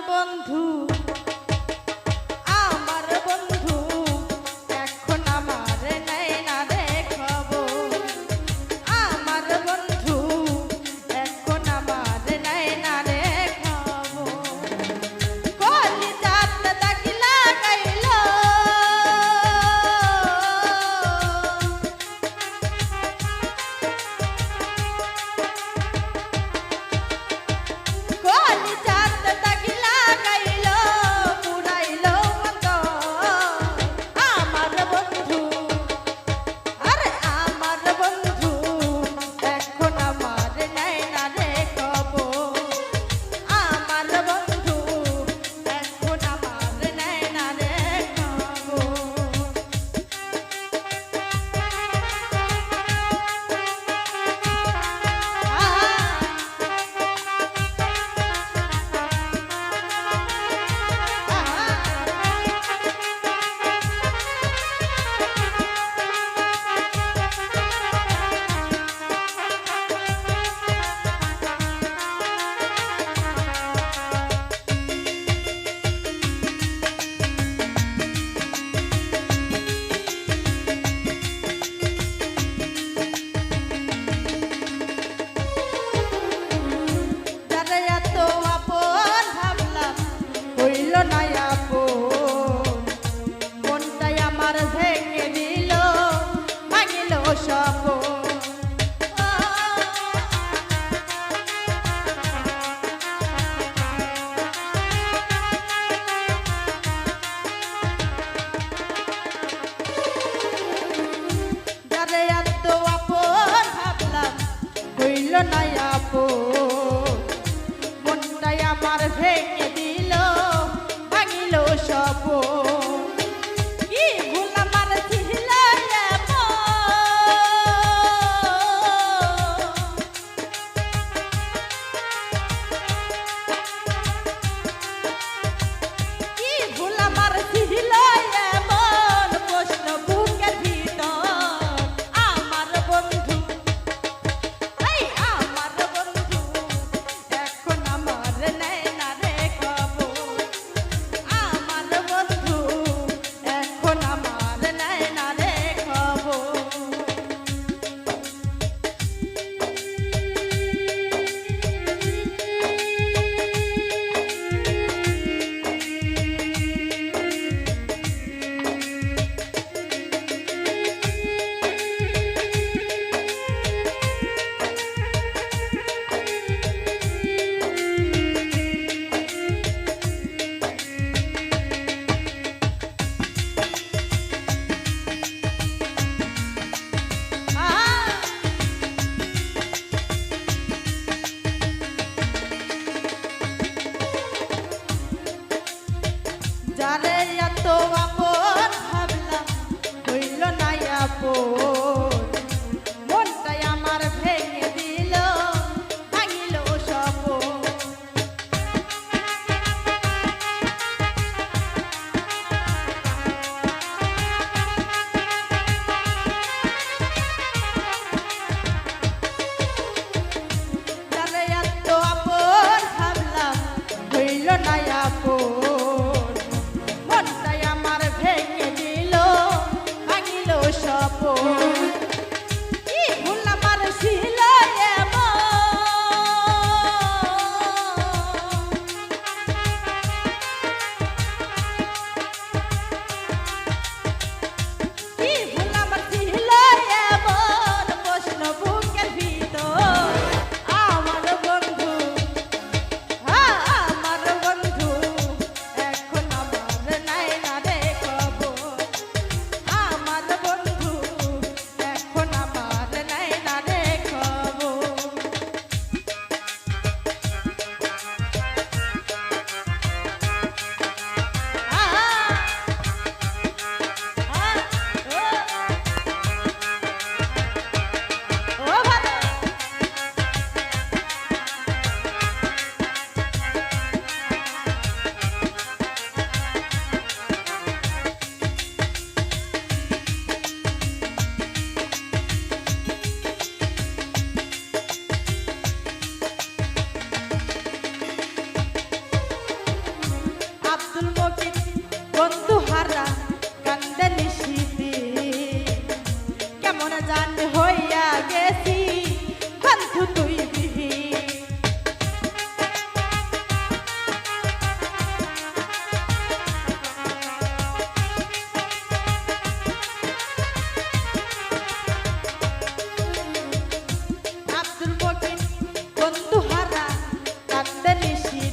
বন্ধু এখন আমার নেয় না রে খবর। আমার বন্ধু এখন আমার নেয় না রে খবর। কলিজাত দাগ লাগাইল কলিজাত দাগ লাগাইল পুরাইল অন্তর। আমার বন্ধু আরে আমার বন্ধু এখন আমার নেয় না রে খবর। আমার বন্ধু এখন আমার নেয় না রে খবর। যারে এত আপন ভাবলাম হইল না আপন। মনটাই আমার ভেঙে দিল ভাঙিল স্বপন। যারে এত আপন ভাবলাম হইল না আপন। মনটাই আমার ভেঙে দিল ভাঙিল স্বপন। কি ভুল আমার ছিল এমন, কি ভুল আমার ছিল এমন প্রশ্ন বুকের ভিতর। আমার বন্ধু এই আমার বন্ধু এখন আমার নেয় না রে খবর। আমার বন্ধু রাতে নিশি